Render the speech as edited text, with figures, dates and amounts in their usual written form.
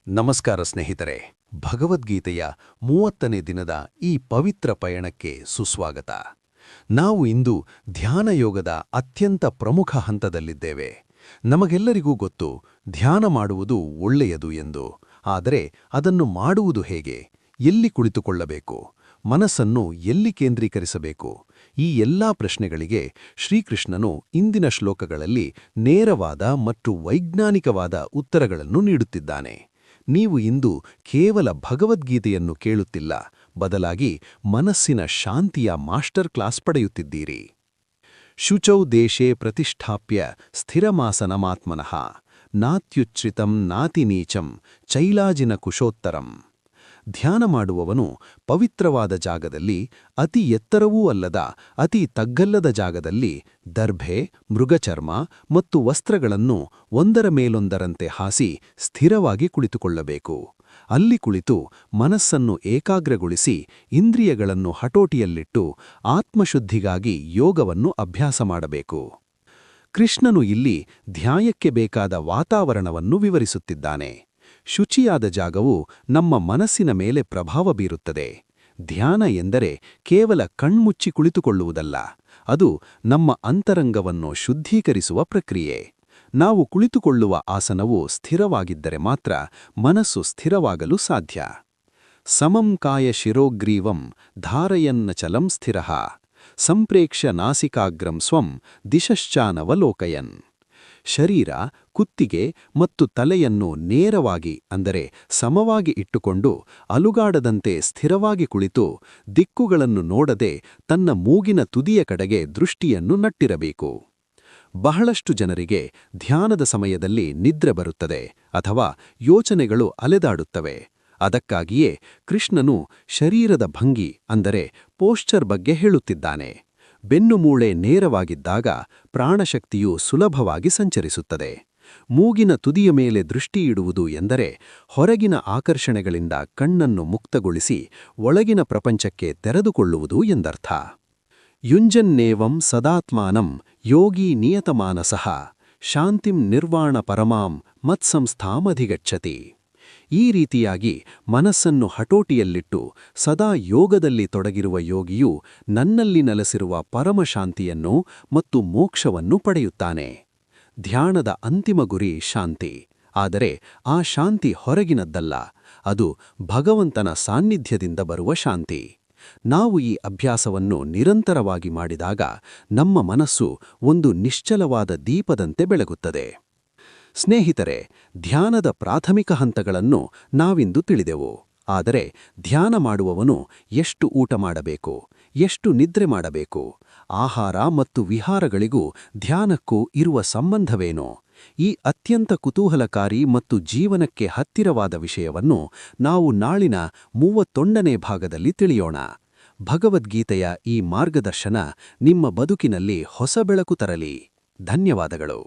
ನಮಸ್ಕಾರ ಸ್ನೇಹಿತರೆ, ಭಗವದ್ಗೀತೆಯ 30ನೇ ದಿನದ ಈ ಪವಿತ್ರ ಪಯಣಕ್ಕೆ ಸುಸ್ವಾಗತ. ನಾವು ಇಂದು ಧ್ಯಾನಯೋಗದ ಅತ್ಯಂತ ಪ್ರಮುಖ ಹಂತದಲ್ಲಿದ್ದೇವೆ. ನಮಗೆಲ್ಲರಿಗೂ ಗೊತ್ತು, ಧ್ಯಾನ ಮಾಡುವುದು ಒಳ್ಳೆಯದು ಎಂದು. ಆದರೆ ಅದನ್ನು ಮಾಡುವುದು ಹೇಗೆ? ಎಲ್ಲಿ ಕುಳಿತುಕೊಳ್ಳಬೇಕು? ಮನಸ್ಸನ್ನು ಎಲ್ಲಿ ಕೇಂದ್ರೀಕರಿಸಬೇಕು? ಈ ಎಲ್ಲಾ ಪ್ರಶ್ನೆಗಳಿಗೆ ಶ್ರೀಕೃಷ್ಣನು ಇಂದಿನ ಶ್ಲೋಕಗಳಲ್ಲಿ ನೇರವಾದ ಮತ್ತು ವೈಜ್ಞಾನಿಕವಾದ ಉತ್ತರಗಳನ್ನು ನೀಡುತ್ತಿದ್ದಾನೆ. ನೀವು ಇಂದು ಕೇವಲ ಭಗವದ್ಗೀತೆಯನ್ನು ಕೇಳುತ್ತಿಲ್ಲ, ಬದಲಾಗಿ ಮನಸ್ಸಿನ ಶಾಂತಿಯ ಮಾಸ್ಟರ್ ಕ್ಲಾಸ್ ಪಡೆಯುತ್ತಿದ್ದೀರಿ. ಶುಚೌ ದೇಶೇ ಪ್ರತಿಷ್ಠಾಪ್ಯ ಸ್ಥಿರಮಾಸನಮಾತ್ಮನಃ ನಾತ್ಯುಚ್ಛ್ರಿತಂ ನಾತಿನೀಚಂ ಚೈಲಾಜಿನ ಕುಶೋತ್ತರಂ. ಧ್ಯಾನ ಮಾಡುವವನು ಪವಿತ್ರವಾದ ಜಾಗದಲ್ಲಿ, ಅತಿ ಎತ್ತರವೂ ಅಲ್ಲದ ಅತಿ ತಗ್ಗಲ್ಲದ ಜಾಗದಲ್ಲಿ ದರ್ಭೆ, ಮೃಗಚರ್ಮ ಮತ್ತು ವಸ್ತ್ರಗಳನ್ನು ಒಂದರ ಮೇಲೊಂದರಂತೆ ಹಾಸಿ ಸ್ಥಿರವಾಗಿ ಕುಳಿತುಕೊಳ್ಳಬೇಕು. ಅಲ್ಲಿ ಕುಳಿತು ಮನಸ್ಸನ್ನು ಏಕಾಗ್ರಗೊಳಿಸಿ ಇಂದ್ರಿಯಗಳನ್ನು ಹತೋಟಿಯಲ್ಲಿಟ್ಟು ಆತ್ಮಶುದ್ಧಿಗಾಗಿ ಯೋಗವನ್ನು ಅಭ್ಯಾಸ ಮಾಡಬೇಕು. ಕೃಷ್ಣನು ಇಲ್ಲಿ ಧ್ಯಾನಕ್ಕೆ ಬೇಕಾದ ವಾತಾವರಣವನ್ನು ವಿವರಿಸುತ್ತಿದ್ದಾನೆ. ಶುಚಿಯಾದ ಜಾಗವು ನಮ್ಮ ಮನಸ್ಸಿನ ಮೇಲೆ ಪ್ರಭಾವ ಬೀರುತ್ತದೆ. ಧ್ಯಾನ ಎಂದರೆ ಕೇವಲ ಕಣ್ಮುಚ್ಚಿ ಕುಳಿತುಕೊಳ್ಳುವುದಲ್ಲ, ಅದು ನಮ್ಮ ಅಂತರಂಗವನ್ನು ಶುದ್ಧೀಕರಿಸುವ ಪ್ರಕ್ರಿಯೆ. ನಾವು ಕುಳಿತುಕೊಳ್ಳುವ ಆಸನವು ಸ್ಥಿರವಾಗಿದ್ದರೆ ಮಾತ್ರ ಮನಸ್ಸು ಸ್ಥಿರವಾಗಲು ಸಾಧ್ಯ. ಸಮಂ ಕಾಯ ಶಿರೋಗ್ರೀವಂ ಧಾರಯನ್ನಚಲಂ ಸ್ಥಿರಃ ಸಂಪ್ರೇಕ್ಷ್ಯ ನಾಸಿಕಾಗ್ರಂ ಸ್ವಂ ದಿಶಶ್ಚಾನವಲೋಕಯನ್. ಶರೀರ, ಕುತ್ತಿಗೆ ಮತ್ತು ತಲೆಯನ್ನು ನೇರವಾಗಿ ಅಂದರೆ ಸಮವಾಗಿ ಇಟ್ಟುಕೊಂಡು ಅಲುಗಾಡದಂತೆ ಸ್ಥಿರವಾಗಿ ಕುಳಿತು ದಿಕ್ಕುಗಳನ್ನು ನೋಡದೆ ತನ್ನ ಮೂಗಿನ ತುದಿಯ ಕಡೆಗೆ ದೃಷ್ಟಿಯನ್ನು ನಟ್ಟಿರಬೇಕು. ಬಹಳಷ್ಟು ಜನರಿಗೆ ಧ್ಯಾನದ ಸಮಯದಲ್ಲಿ ನಿದ್ರೆ ಬರುತ್ತದೆ ಅಥವಾ ಯೋಚನೆಗಳು ಅಲೆದಾಡುತ್ತವೆ. ಅದಕ್ಕಾಗಿಯೇ ಕೃಷ್ಣನು ಶರೀರದ ಭಂಗಿ ಅಂದರೆ ಪೋಶ್ಚರ್ ಬಗ್ಗೆ ಹೇಳುತ್ತಿದ್ದಾನೆ. ಬೆನ್ನುಮೂಳೆ ನೇರವಾಗಿದ್ದಾಗ ಪ್ರಾಣಶಕ್ತಿಯು ಸುಲಭವಾಗಿ ಸಂಚರಿಸುತ್ತದೆ. ಮೂಗಿನ ತುದಿಯ ಮೇಲೆ ದೃಷ್ಟಿಯಿಡುವುದು ಎಂದರೆ ಹೊರಗಿನ ಆಕರ್ಷಣೆಗಳಿಂದ ಕಣ್ಣನ್ನು ಮುಕ್ತಗೊಳಿಸಿ ಒಳಗಿನ ಪ್ರಪಂಚಕ್ಕೆ ತೆರೆದುಕೊಳ್ಳುವುದು ಎಂದರ್ಥ. ಯುಂಜನ್ನೇವಂ ಸದಾತ್ಮಾನಂ ಯೋಗಿ ನಿಯತಮಾನಸಃ ಶಾಂತಿಂ ನಿರ್ವಾಣ ಪರಮಾಂ ಮತ್ಸಂಸ್ಥಾಮಧಿಗಚ್ಚತಿ. ಈ ರೀತಿಯಾಗಿ ಮನಸ್ಸನ್ನು ಹತೋಟಿಯಲ್ಲಿಟ್ಟು ಸದಾ ಯೋಗದಲ್ಲಿ ತೊಡಗಿರುವ ಯೋಗಿಯು ನನ್ನಲ್ಲಿ ನೆಲೆಸಿರುವ ಪರಮಶಾಂತಿಯನ್ನು ಮತ್ತು ಮೋಕ್ಷವನ್ನು ಪಡೆಯುತ್ತಾನೆ. ಧ್ಯಾನದ ಅಂತಿಮ ಗುರಿ ಶಾಂತಿ. ಆದರೆ ಆ ಶಾಂತಿ ಹೊರಗಿನದ್ದಲ್ಲ, ಅದು ಭಗವಂತನ ಸಾನ್ನಿಧ್ಯದಿಂದ ಬರುವ ಶಾಂತಿ. ನಾವು ಈ ಅಭ್ಯಾಸವನ್ನು ನಿರಂತರವಾಗಿ ಮಾಡಿದಾಗ ನಮ್ಮ ಮನಸ್ಸು ಒಂದು ನಿಶ್ಚಲವಾದ ದೀಪದಂತೆ ಬೆಳಗುತ್ತದೆ. ಸ್ನೇಹಿತರೆ, ಧ್ಯಾನದ ಪ್ರಾಥಮಿಕ ಹಂತಗಳನ್ನು ನಾವಿಂದು ತಿಳಿದೆವು. ಆದರೆ ಧ್ಯಾನ ಮಾಡುವವನು ಎಷ್ಟು ಊಟ ಮಾಡಬೇಕು, ಎಷ್ಟು ನಿದ್ರೆ ಮಾಡಬೇಕು, ಆಹಾರ ಮತ್ತು ವಿಹಾರಗಳಿಗೂ ಧ್ಯಾನಕ್ಕೂ ಇರುವ ಸಂಬಂಧವೇನು? ಈ ಅತ್ಯಂತ ಕುತೂಹಲಕಾರಿ ಮತ್ತು ಜೀವನಕ್ಕೆ ಹತ್ತಿರವಾದ ವಿಷಯವನ್ನು ನಾವು ನಾಳಿನ 31ನೇ ಭಾಗದಲ್ಲಿ ತಿಳಿಯೋಣ. ಭಗವದ್ಗೀತೆಯ ಈ ಮಾರ್ಗದರ್ಶನ ನಿಮ್ಮ ಬದುಕಿನಲ್ಲಿ ಹೊಸ ಬೆಳಕು ತರಲಿ. ಧನ್ಯವಾದಗಳು.